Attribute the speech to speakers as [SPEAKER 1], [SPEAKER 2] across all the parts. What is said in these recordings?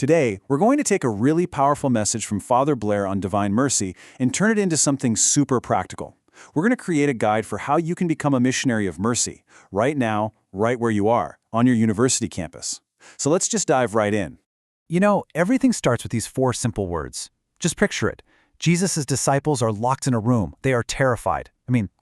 [SPEAKER 1] Today, we're going to take a really powerful message from Father Blair on divine mercy and turn it into something super practical. We're going to create a guide for how you can become a missionary of mercy, right now, right where you are, on your university campus. So let's just dive right in.
[SPEAKER 2] Everything starts with these four simple words. Just picture it. Jesus' disciples are locked in a room. They are terrified.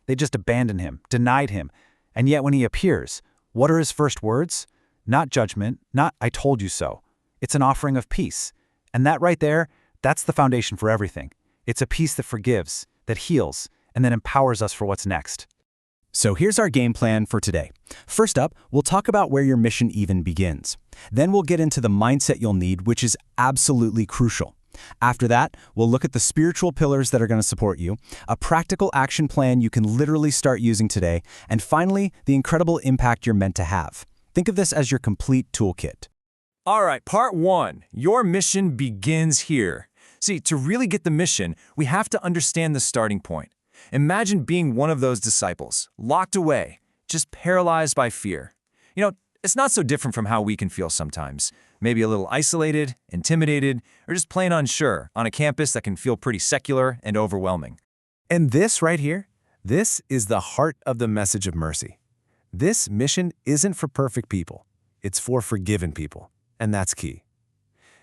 [SPEAKER 2] They just abandoned him, denied him. And yet when he appears, what are his first words? Not judgment, not "I told you so." It's an offering of peace. And that right there, that's the foundation for everything. It's a peace that forgives, that heals, and that empowers us for what's next.
[SPEAKER 3] So here's our game plan for today. First up, we'll talk about where your mission even begins. Then we'll get into the mindset you'll need, which is absolutely crucial. After that, we'll look at the spiritual pillars that are going to support you, a practical action plan you can literally start using today, and finally, the incredible impact you're meant to have. Think of this as your complete toolkit.
[SPEAKER 4] All right, part one, your mission begins here. See, to really get the mission, we have to understand the starting point. Imagine being one of those disciples, locked away, just paralyzed by fear. It's not so different from how we can feel sometimes. Maybe a little isolated, intimidated, or just plain unsure on a campus that can feel pretty secular and overwhelming.
[SPEAKER 5] And this right here, this is the heart of the message of mercy. This mission isn't for perfect people. It's for forgiven people, and that's key.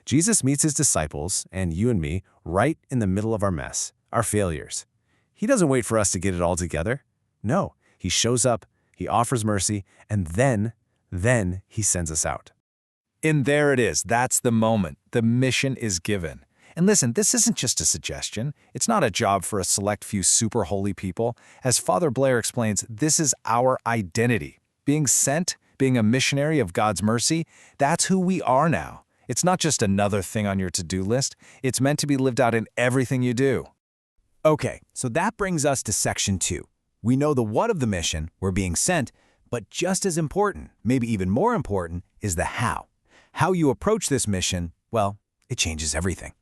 [SPEAKER 5] Jesus meets his disciples, and you and me, right in the middle of our mess, our failures. He doesn't wait for us to get it all together. No, he shows up, he offers mercy, and then he sends us out.
[SPEAKER 6] And there it is. That's the moment. The mission is given. And listen, this isn't just a suggestion. It's not a job for a select few super holy people. As Father Blair explains, this is our identity. Being sent, being a missionary of God's mercy, that's who we are now. It's not just another thing on your to-do list. It's meant to be lived out in everything you do.
[SPEAKER 3] Okay, so that brings us to section 2. We know the what of the mission, we're being sent, but just as important, maybe even more important, is the how. How you approach this mission, well, it changes everything.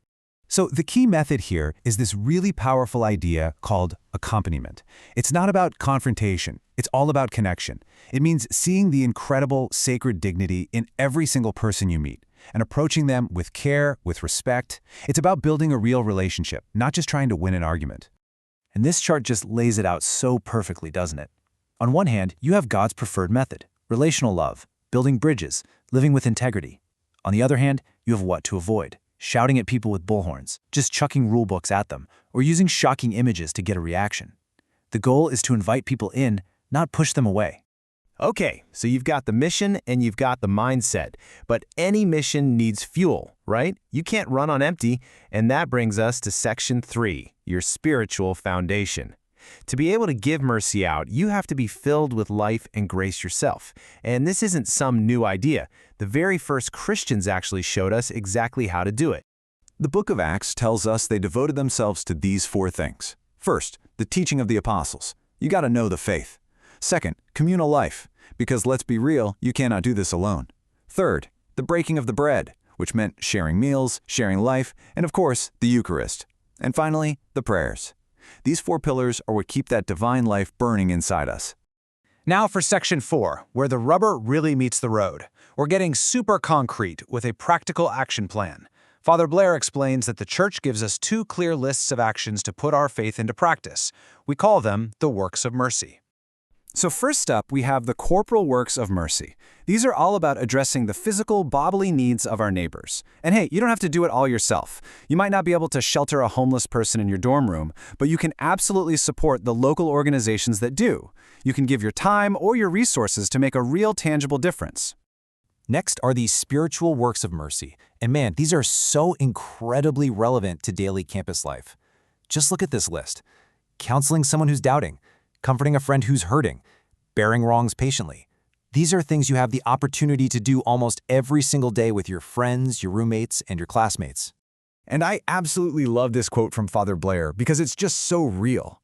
[SPEAKER 3] So the key method here is this really powerful idea called accompaniment. It's not about confrontation. It's all about connection. It means seeing the incredible sacred dignity in every single person you meet and approaching them with care, with respect. It's about building a real relationship, not just trying to win an argument. And this chart just lays it out so perfectly, doesn't it? On one hand, you have God's preferred method, relational love, building bridges, living with integrity. On the other hand, you have what to avoid, shouting at people with bullhorns, just chucking rule books at them, or using shocking images to get a reaction. The goal is to invite people in, not push them away.
[SPEAKER 5] Okay, so you've got the mission and you've got the mindset, but any mission needs fuel, right? You can't run on empty, and that brings us to section 3, your spiritual foundation. To be able to give mercy out, you have to be filled with life and grace yourself. And this isn't some new idea. The very first Christians actually showed us exactly how to do it.
[SPEAKER 1] The book of Acts tells us they devoted themselves to these 4 things. First, the teaching of the apostles. You got to know the faith. Second, communal life, because let's be real, you cannot do this alone. Third, the breaking of the bread, which meant sharing meals, sharing life, and of course, the Eucharist. And finally, the prayers. These 4 pillars are what keep that divine life burning inside us.
[SPEAKER 2] Now for section 4, where the rubber really meets the road. We're getting super concrete with a practical action plan. Father Blair explains that the Church gives us 2 clear lists of actions to put our faith into practice. We call them the works of mercy.
[SPEAKER 1] So first up, we have the corporal works of mercy. These are all about addressing the physical, bodily needs of our neighbors. And hey, you don't have to do it all yourself. You might not be able to shelter a homeless person in your dorm room, but you can absolutely support the local organizations that do. You can give your time or your resources to make a real tangible difference.
[SPEAKER 3] Next are these spiritual works of mercy. And man, these are so incredibly relevant to daily campus life. Just look at this list. Counseling someone who's doubting, comforting a friend who's hurting, bearing wrongs patiently. These are things you have the opportunity to do almost every single day with your friends, your roommates, and your classmates.
[SPEAKER 6] And I absolutely love this quote from Father Blair because it's just so real.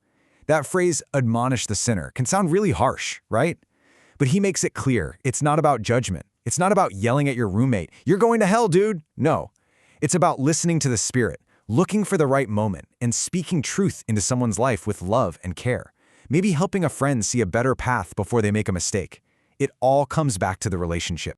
[SPEAKER 6] That phrase, admonish the sinner, can sound really harsh, right? But he makes it clear. It's not about judgment. It's not about yelling at your roommate. You're going to hell, dude. No. It's about listening to the Spirit, looking for the right moment, and speaking truth into someone's life with love and care. Maybe helping a friend see a better path before they make a mistake. It all comes back to the relationship.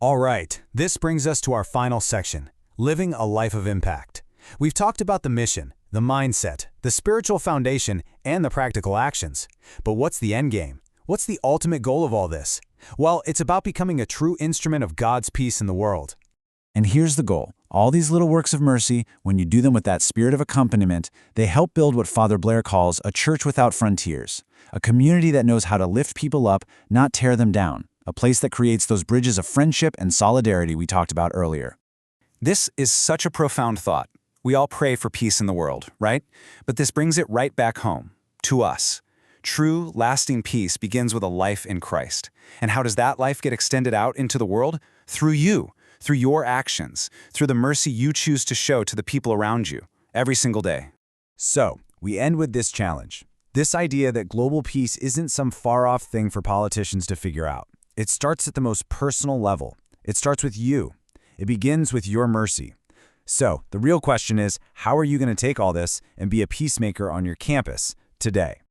[SPEAKER 3] All right, this brings us to our final section,
[SPEAKER 2] living a life of impact. We've talked about the mission, the mindset, the spiritual foundation, and the practical actions. But what's the end game? What's the ultimate goal of all this? Well, it's about becoming a true instrument of God's peace in the world.
[SPEAKER 1] And here's the goal. All these little works of mercy, when you do them with that spirit of accompaniment, they help build what Father Blair calls a church without frontiers, a community that knows how to lift people up, not tear them down, a place that creates those bridges of friendship and solidarity we talked about earlier.
[SPEAKER 2] This is such a profound thought. We all pray for peace in the world, right? But this brings it right back home, to us. True, lasting peace begins with a life in Christ. And how does that life get extended out into the world? Through you, through your actions, through the mercy you choose to show to the people around you, every single day.
[SPEAKER 6] So, we end with this challenge. This idea that global peace isn't some far-off thing for politicians to figure out. It starts at the most personal level. It starts with you. It begins with your mercy. So, the real question is, how are you going to take all this and be a peacemaker on your campus today?